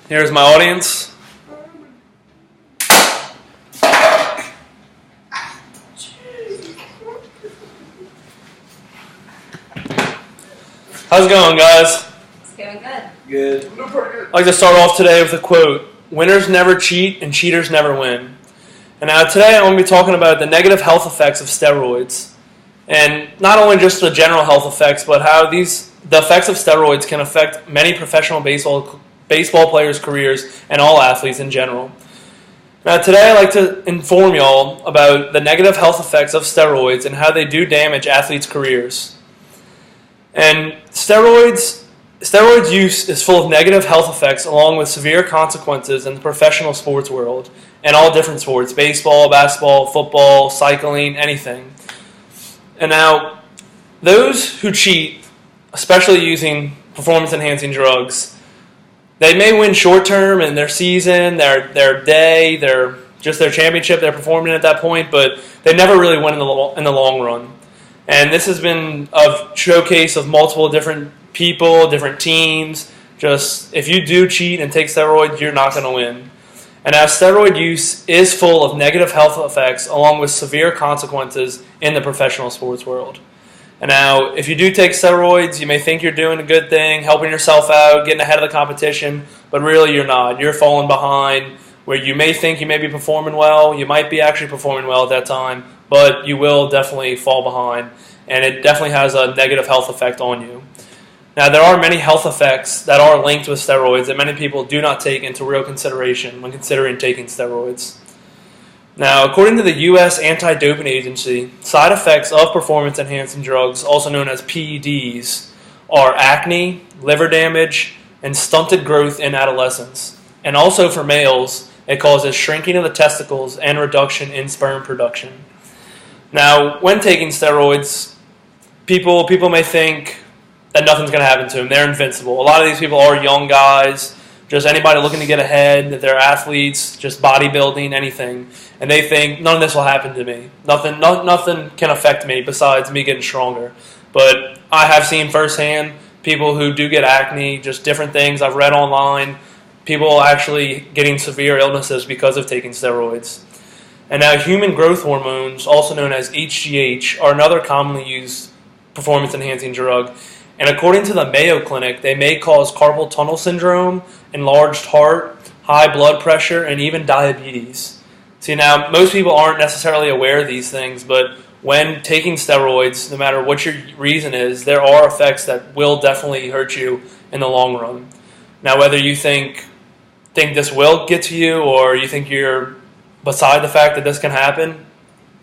Here's my audience. How's it going, guys? It's going good. Good. I'd like to start off today with a quote. Winners never cheat and cheaters never win. And now today I'm going to be talking about the negative health effects of steroids. And not only just the general health effects, but how the effects of steroids can affect many professional baseball players' careers and all athletes in general. Now today I'd like to inform y'all about the negative health effects of steroids and how they do damage athletes' careers. And steroids use is full of negative health effects along with severe consequences in the professional sports world and all different sports, baseball, basketball, football, cycling, anything. And now, those who cheat, especially using performance-enhancing drugs, they may win short-term in their season, their day, their championship they're performing at that point, but they never really win in the long run. And this has been a showcase of multiple different people, different teams. Just if you do cheat and take steroids, you're not going to win. And as steroid use is full of negative health effects along with severe consequences in the professional sports world. And now, if you do take steroids, you may think you're doing a good thing, helping yourself out, getting ahead of the competition, but really you're not. You're falling behind where you may think you may be performing well. You might be actually performing well at that time, but you will definitely fall behind, and it definitely has a negative health effect on you. Now, there are many health effects that are linked with steroids that many people do not take into real consideration when considering taking steroids. Now, according to the U.S. Anti-Doping Agency, side effects of performance-enhancing drugs, also known as PEDs, are acne, liver damage, and stunted growth in adolescence. And also for males, it causes shrinking of the testicles and reduction in sperm production. Now, when taking steroids, people may think that nothing's going to happen to them. They're invincible. A lot of these people are young guys, just anybody looking to get ahead, that they're athletes, just bodybuilding, anything. And they think, none of this will happen to me. Nothing can affect me besides me getting stronger. But I have seen firsthand people who do get acne, just different things I've read online, people actually getting severe illnesses because of taking steroids. And now human growth hormones, also known as HGH, are another commonly used performance-enhancing drug. And according to the Mayo Clinic, they may cause carpal tunnel syndrome, enlarged heart, high blood pressure, and even diabetes. See, now, most people aren't necessarily aware of these things, but when taking steroids, no matter what your reason is, there are effects that will definitely hurt you in the long run. Now, whether you think this will get to you or you think you're beside the fact that this can happen,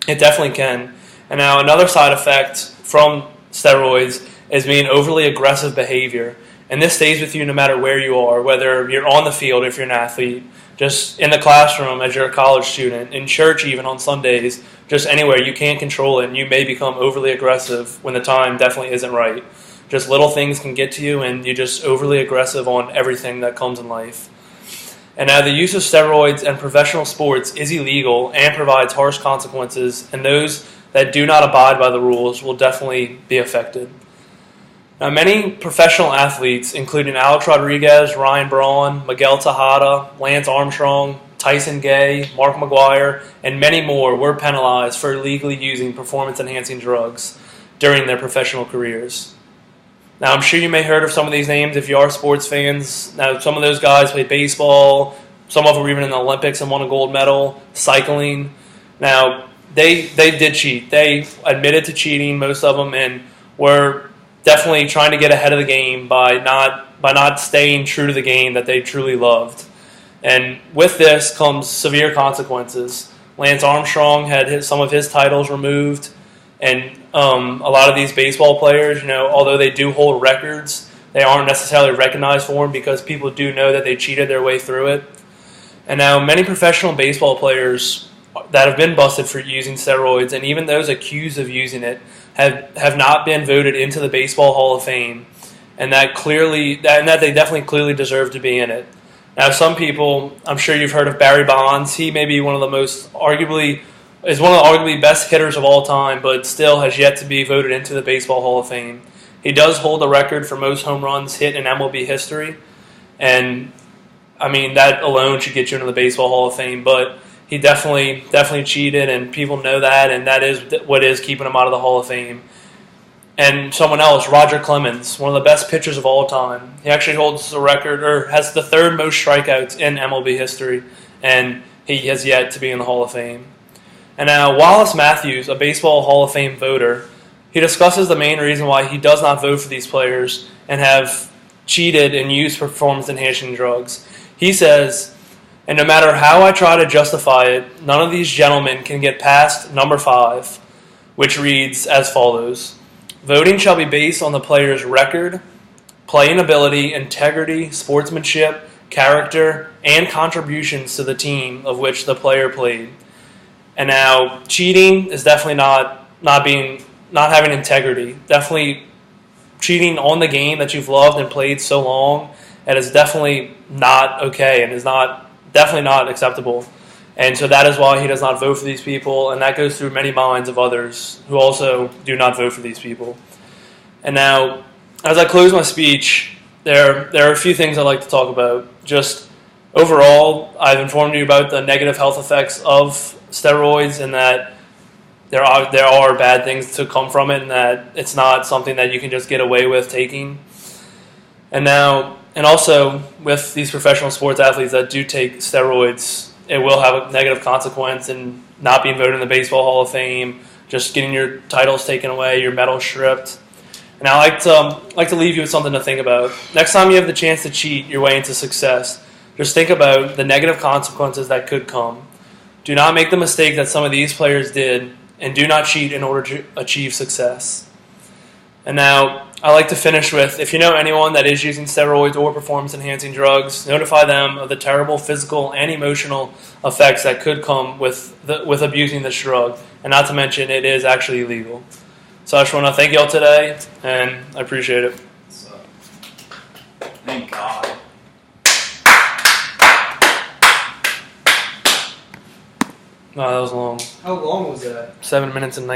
it definitely can. And now, another side effect from steroids is being overly aggressive behavior. And this stays with you no matter where you are, whether you're on the field if you're an athlete, just in the classroom as you're a college student, in church even on Sundays, just anywhere. You can't control it and you may become overly aggressive when the time definitely isn't right. Just little things can get to you and you're just overly aggressive on everything that comes in life. And now the use of steroids in professional sports is illegal and provides harsh consequences, and those that do not abide by the rules will definitely be affected. Now, many professional athletes, including Alex Rodriguez, Ryan Braun, Miguel Tejada, Lance Armstrong, Tyson Gay, Mark McGwire, and many more were penalized for illegally using performance-enhancing drugs during their professional careers. Now, I'm sure you may have heard of some of these names if you are sports fans. Now, some of those guys played baseball. Some of them were even in the Olympics and won a gold medal, cycling. Now, they did cheat. They admitted to cheating, most of them, and were definitely trying to get ahead of the game by not staying true to the game that they truly loved. And with this comes severe consequences. Lance Armstrong had some of his titles removed, and a lot of these baseball players, although they do hold records, they aren't necessarily recognized for them because people do know that they cheated their way through it. And now many professional baseball players that have been busted for using steroids, and even those accused of using it, have not been voted into the Baseball Hall of Fame, and that they definitely clearly deserve to be in it. Now, some people, I'm sure you've heard of Barry Bonds. He may be one of the arguably best hitters of all time, but still has yet to be voted into the Baseball Hall of Fame. He does hold the record for most home runs hit in MLB history, and I mean, that alone should get you into the Baseball Hall of Fame. But he definitely cheated, and people know that, and that is what is keeping him out of the Hall of Fame. And someone else, Roger Clemens, one of the best pitchers of all time. He actually holds the record, or has the third most strikeouts in MLB history, and he has yet to be in the Hall of Fame. And now, Wallace Matthews, a Baseball Hall of Fame voter, he discusses the main reason why he does not vote for these players and have cheated and used performance-enhancing drugs. He says, and no matter how I try to justify it, none of these gentlemen can get past number 5, which reads as follows. Voting shall be based on the player's record, playing ability, integrity, sportsmanship, character, and contributions to the team of which the player played. And now, cheating is definitely not having integrity. Definitely cheating on the game that you've loved and played so long, and is definitely not okay, and is definitely not acceptable. And so that is why he does not vote for these people, and that goes through many minds of others who also do not vote for these people. And now, as I close my speech, there are a few things I'd like to talk about. Just overall, I've informed you about the negative health effects of steroids, and that there are bad things to come from it, and that it's not something that you can just get away with taking. And also with these professional sports athletes that do take steroids, it will have a negative consequence in not being voted in the Baseball Hall of Fame, just getting your titles taken away, your medals stripped. And I like to leave you with something to think about. Next time you have the chance to cheat your way into success, just think about the negative consequences that could come. Do not make the mistake that some of these players did, and do not cheat in order to achieve success. And now, I like to finish with, if you know anyone that is using steroids or performance-enhancing drugs, notify them of the terrible physical and emotional effects that could come with abusing this drug. And not to mention, it is actually illegal. So I just want to thank you all today, and I appreciate it. Thank God. Wow, that was long. How long was that? 7 minutes and 19.